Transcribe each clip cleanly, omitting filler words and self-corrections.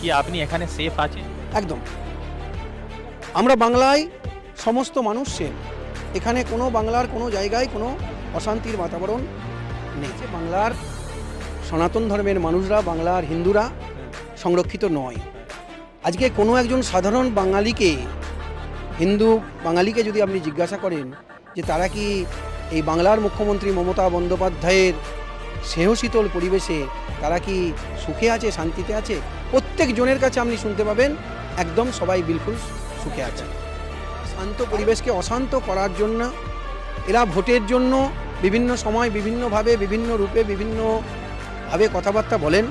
কি আপনি এখানে সেফ আছেন? একদম। আমরা বাংলায় সমস্ত মানুষ সেম। এখানে কোনো বাংলার কোনো জায়গায় কোনো অশান্তির বাতাবরণ নেই। যে বাংলার সনাতন ধর্মের মানুষরা, বাংলার হিন্দুরা সংরক্ষিত নয়। আজকে কোনো একজন সাধারণ বাঙালিকে, হিন্দু বাঙালিকে যদি আপনি জিজ্ঞাসা করেন যে তারা কি এই বাংলার মুখ্যমন্ত্রী মমতা বন্দ্যোপাধ্যায়ের স্নেহশীতল পরিবেশে তারা কি সুখে আছে, শান্তিতে আছে, প্রত্যেক জনের কাছে আপনি শুনতে পাবেন একদম সবাই বিলকুল সুখে আছে। শান্ত পরিবেশকে অশান্ত করার জন্য এরা ভোটের জন্য বিভিন্ন সময় বিভিন্নভাবে, বিভিন্ন রূপে, বিভিন্নভাবে কথাবার্তা বলেন।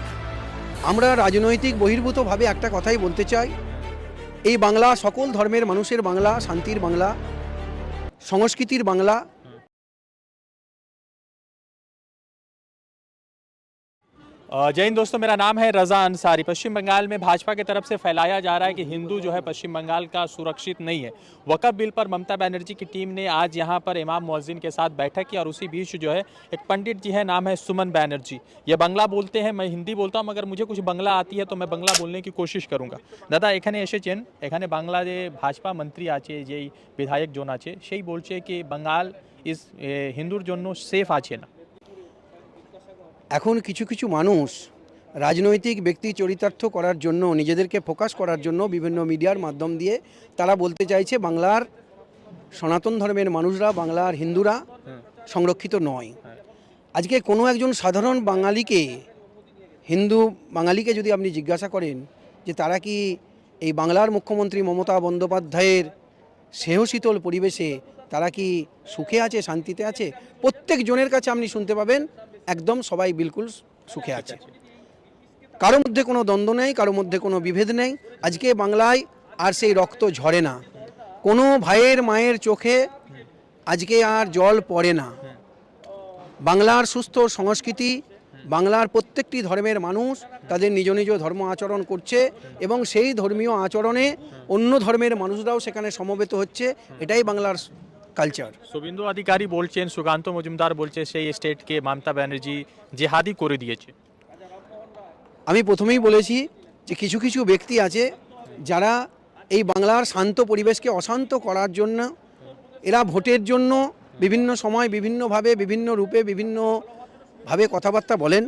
আমরা রাজনৈতিক বহির্ভূতভাবে একটা কথাই বলতে চাই, এই বাংলা সকল ধর্মের মানুষের বাংলা, শান্তির বাংলা, সংস্কৃতির বাংলা। जय हिंद दोस्तों, मेरा नाम है रज़ा अंसारी। पश्चिम बंगाल में भाजपा की तरफ से फैलाया जा रहा है कि हिंदू जो है पश्चिम बंगाल का सुरक्षित नहीं है। वक़्फ़ बिल पर ममता बनर्जी की टीम ने आज यहाँ पर इमाम मुअज्जिन के साथ बैठक की और उसी बीच जो है एक पंडित जी है, नाम है सुमन बैनर्जी। ये बंगला बोलते हैं, मैं हिंदी बोलता हूँ, मगर मुझे कुछ बंगला आती है तो मैं बंगला बोलने की कोशिश करूँगा। दादा এখানে এসেছেন, এখানে বাংলা যে ভাজপা মন্ত্রী আছে, যেই বিধায়ক জন আছে, সেই বলছে কি বাঙাল ইজ হিন্দুর জন্য সেফ আছে না। এখন কিছু কিছু মানুষ রাজনৈতিক ব্যক্তি চরিতার্থ করার জন্য, নিজেদেরকে ফোকাস করার জন্য বিভিন্ন মিডিয়ার মাধ্যম দিয়ে তারা বলতে চাইছে বাংলার সনাতন ধর্মের মানুষরা, বাংলার হিন্দুরা সংরক্ষিত নয়। আজকে কোনো একজন সাধারণ বাঙালিকে, হিন্দু বাঙালিকে যদি আপনি জিজ্ঞাসা করেন যে তারা কি এই বাংলার মুখ্যমন্ত্রী মমতা বন্দ্যোপাধ্যায়ের স্নেহশীতল পরিবেশে তারা কি সুখে আছে, শান্তিতে আছে, প্রত্যেক জনের কাছে আপনি শুনতে পাবেন একদম সবাই বিলকুল সুখে আছে। কারোর মধ্যে কোনো দ্বন্দ্ব নেই, কারোর মধ্যে কোনো বিভেদ নেই। আজকে বাংলায় আর সেই রক্ত ঝরে না, কোনো ভাইয়ের মায়ের চোখে আজকে আর জল পড়ে না। বাংলার সুস্থ সংস্কৃতি, বাংলার প্রত্যেকটি ধর্মের মানুষ তাদের নিজ নিজ ধর্ম আচরণ করছে এবং সেই ধর্মীয় আচরণে অন্য ধর্মের মানুষরাও সেখানে সমবেত হচ্ছে। এটাই বাংলার কালচার। শুভেন্দু অধিকারী বলছেন, সুকান্ত মজুমদার বলছে সেই স্টেটকে মমতা ব্যানার্জি জেহাদি করে দিয়েছে। আমি প্রথমেই বলেছি যে কিছু কিছু ব্যক্তি আছে যারা এই বাংলার শান্ত পরিবেশকে অশান্ত করার জন্য, এরা ভোটের জন্য বিভিন্ন সময় বিভিন্নভাবে, বিভিন্ন রূপে, বিভিন্নভাবে কথাবার্তা বলেন।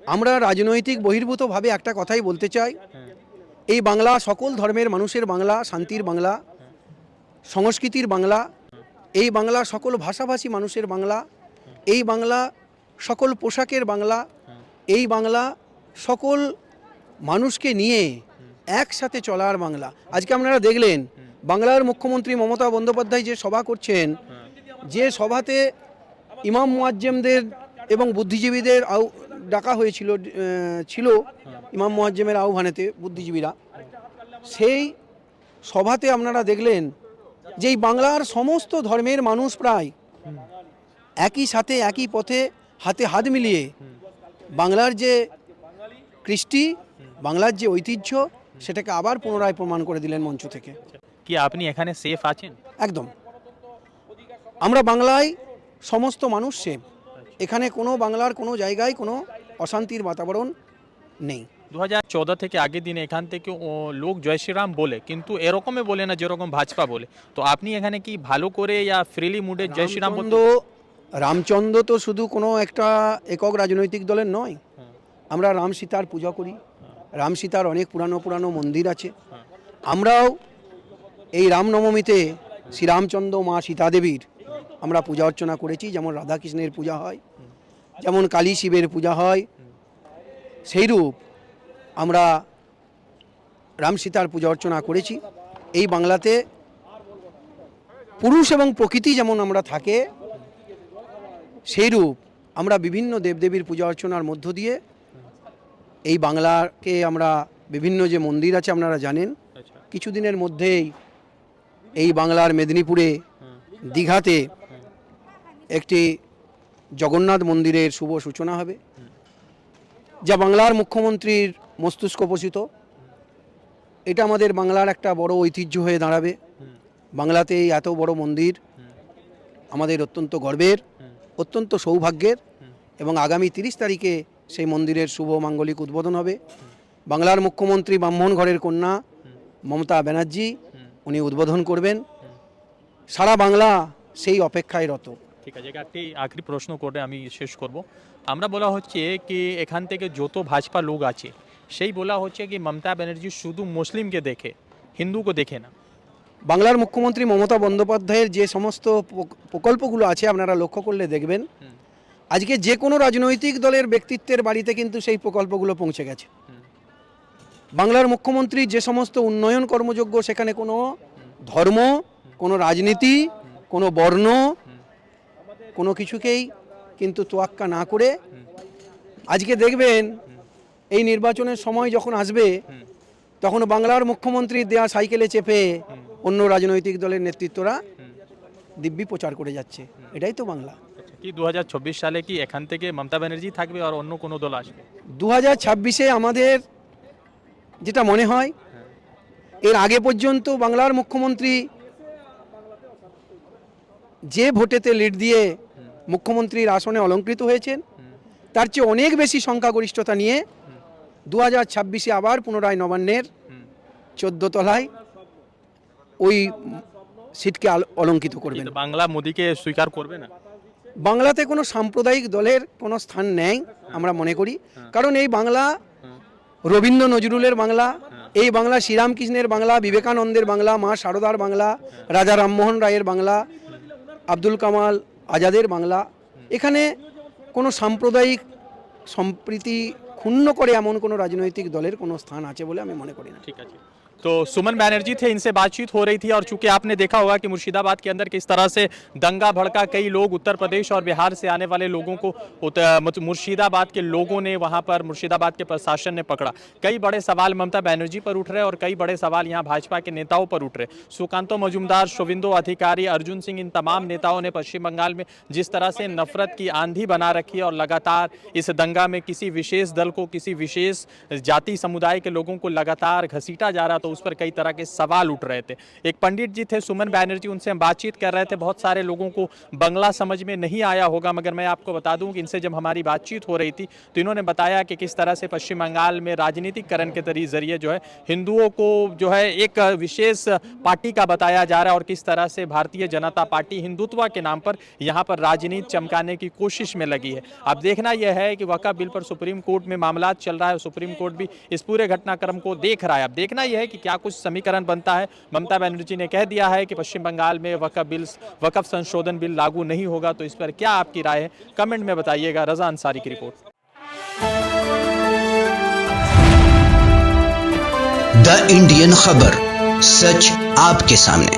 আমরা রাজনৈতিক বহির্ভূতভাবে একটা কথাই বলতে চাই, এই বাংলা সকল ধর্মের মানুষের বাংলা, শান্তির বাংলা, সংস্কৃতির বাংলা, এই বাংলা সকল ভাষাভাষী মানুষের বাংলা, এই বাংলা সকল পোশাকের বাংলা, এই বাংলা সকল মানুষকে নিয়ে একসাথে চলার বাংলা। আজকে আপনারা দেখলেন বাংলার মুখ্যমন্ত্রী মমতা বন্দ্যোপাধ্যায় যে সভা করছেন, যে সভাতে ইমাম মুয়াজ্জেমদের এবং বুদ্ধিজীবীদের ডাকা হয়েছিল, ছিল ইমাম মুয়াজ্জেমের আহ্বানেতে বুদ্ধিজীবীরা, সেই সভাতে আপনারা দেখলেন যে এই বাংলার সমস্ত ধর্মের মানুষ প্রায় একই সাথে, একই পথে, হাতে হাত মিলিয়ে বাংলার যে কৃষ্টি, বাংলার যে ঐতিহ্য, সেটাকে আবার পুনরায় প্রমাণ করে দিলেন মঞ্চ থেকে। কি আপনি এখানে সেফ আছেন? একদম। আমরা বাংলায় সমস্ত মানুষ সেম। এখানে কোনো বাংলার কোনো জায়গায় কোনো অশান্তির বাতাবরণ নেই। 2014 থেকে আগের দিনে এখান থেকে লোক জয় শ্রীরাম বলে, কিন্তু এরকমই বলে না যেরকম ভাজপা বলে। তো আপনি এখানে কি ভালো করে ইয়া ফ্রিলি মুডে জয় শ্রীরাম বলতে? রামচন্দ্র তো শুধু কোনো একটা একক রাজনৈতিক দলের নয়। আমরা রাম সীতার পূজা করি, রাম সীতার অনেক পুরানো পুরানো মন্দির আছে। আমরাও এই রামনবমীতে শ্রীরামচন্দ্র মা সীতা দেবীর আমরা পূজা অর্চনা করেছি। যেমন রাধাকৃষ্ণের পূজা হয়, যেমন কালী শিবের পূজা হয়, সেইরূপ আমরা রাম সীতার পূজা অর্চনা করেছি। এই বাংলাতে পুরুষ এবং প্রকৃতি যেমন আমরা থাকে, সেইরূপ আমরা বিভিন্ন দেবদেবীর পূজা অর্চনার মধ্য দিয়ে এই বাংলাকে আমরা বিভিন্ন যে মন্দির আছে আপনারা জানেন, কিছুদিনের মধ্যেই এই বাংলার মেদিনীপুরে দীঘাতে একটি জগন্নাথ মন্দিরের শুভ সূচনা হবে, যা বাংলার মুখ্যমন্ত্রীর মস্তিষ্ক পোষিত। এটা আমাদের বাংলার একটা বড় ঐতিহ্য হয়ে দাঁড়াবে। বাংলাতে এত বড় মন্দির আমাদের অত্যন্ত গর্বের, অত্যন্ত সৌভাগ্যের। এবং আগামী 30 তারিখে সেই মন্দিরের শুভ মাঙ্গলিক উদ্বোধন হবে। বাংলার মুখ্যমন্ত্রী ব্রাহ্মণ ঘরের কন্যা মমতা ব্যানার্জি উনি উদ্বোধন করবেন। সারা বাংলা সেই অপেক্ষায় রত। ঠিক আছে, একটি আখরি প্রশ্ন করে আমি শেষ করব। আমরা বলা হচ্ছে কি এখান থেকে যত ভাজপা লোক আছে সেই বলা হচ্ছে কি মমতা ব্যানার্জি শুধু মুসলিমকে দেখে, হিন্দুকে দেখে না। বাংলার মুখ্যমন্ত্রী মমতা বন্দ্যোপাধ্যায়ের যে সমস্ত প্রকল্পগুলো আছে আপনারা লক্ষ্য করলে দেখবেন আজকে যে কোনো রাজনৈতিক দলের ব্যক্তিত্বের বাড়িতে কিন্তু সেই প্রকল্পগুলো পৌঁছে গেছে। বাংলার মুখ্যমন্ত্রী যে সমস্ত উন্নয়ন কর্মযোগ্য সেখানে কোনো ধর্ম, কোনো রাজনীতি, কোনো বর্ণ, কোনো কিছুকেই কিন্তু তোয়াক্কা না করে আজকে দেখবেন এই নির্বাচনের সময় যখন আসবে তখন বাংলার মুখ্যমন্ত্রী দেয়া সাইকেলে চেপে অন্য রাজনৈতিক দলের নেতৃত্বরা দিব্যি প্রচার করে যাচ্ছে। এটাই তো বাংলা। কি 2024 সালে কি এখান থেকে মমতা ব্যানার্জি থাকবে আর অন্য কোনো দল আসবে? 2026-এ আমাদের যেটা মনে হয় এর আগে পর্যন্ত বাংলার মুখ্যমন্ত্রী যে ভোটেতে লিড দিয়ে মুখ্যমন্ত্রীর আসনে অলঙ্কৃত হয়েছেন তার চেয়ে অনেক বেশি সংখ্যাগরিষ্ঠতা নিয়ে 2026-এ আবার পুনরায় নবান্নের 14 তলায় ওই সিটকে অলঙ্কিত করবেন। বাংলা মোদিকে স্বীকার করবে না? বাংলাতে কোনো সাম্প্রদায়িক দলের কোনো স্থান নেই আমরা মনে করি, কারণ এই বাংলা রবীন্দ্র নজরুলের বাংলা, এই বাংলা শ্রীরামকৃষ্ণের বাংলা, বিবেকানন্দের বাংলা, মা শারদার বাংলা, রাজা রামমোহন রায়ের বাংলা, আব্দুল কামাল আজাদের বাংলা। এখানে কোনো সাম্প্রদায়িক সম্প্রীতি ক্ষুণ্ণ করে এমন কোনো রাজনৈতিক দলের কোনো স্থান আছে বলে আমি মনে করি না। ঠিক আছে, तो सुमन बैनर्जी थे, इनसे बातचीत हो रही थी और चूंकि आपने देखा होगा कि मुर्शिदाबाद के अंदर किस तरह से दंगा भड़का, कई लोग उत्तर प्रदेश और बिहार से आने वाले लोगों को मुर्शिदाबाद के लोगों ने वहां पर मुर्शिदाबाद के प्रशासन ने पकड़ा। कई बड़े सवाल ममता बैनर्जी पर उठ रहे और कई बड़े सवाल यहां भाजपा के नेताओं पर उठ रहे। सुकांतो मजूमदार, शुविंदो अधिकारी, अर्जुन सिंह, इन तमाम नेताओं ने पश्चिम बंगाल में जिस तरह से नफरत की आंधी बना रखी है और लगातार इस दंगा में किसी विशेष दल को, किसी विशेष जाति समुदाय के लोगों को लगातार घसीटा जा रहा, तो उस पर कई तरह के सवाल उठ रहे थे। एक पंडित जी थे सुमन बैनर्जी, उनसे हम बातचीत कर रहे थे। बहुत सारे लोगों को बंगला समझ में नहीं आया होगा, मगर मैं आपको बता दूं कि इनसे जब हमारी बातचीत हो रही थी तो इन्होंने बताया कि किस तरह से पश्चिम बंगाल में राजनीतिकरण के जरिए जो है हिंदुओं को जो है एक विशेष पार्टी का बताया जा रहा है और किस तरह से भारतीय जनता पार्टी हिंदुत्व के नाम पर यहाँ पर राजनीति चमकाने की कोशिश में लगी है। अब देखना यह है कि वक्फ बिल पर सुप्रीम कोर्ट में मामला चल रहा है, सुप्रीम कोर्ट भी इस पूरे घटनाक्रम को देख रहा है। अब देखना यह है कि क्या कुछ समीकरण बनता है। ममता बनर्जी ने कह दिया है कि पश्चिम बंगाल में वक्फ संशोधन बिल लागू नहीं होगा, तो इस पर क्या आपकी राय है कमेंट में बताइएगा। रजा अंसारी की रिपोर्ट। द इंडियन खबर, सच आपके सामने।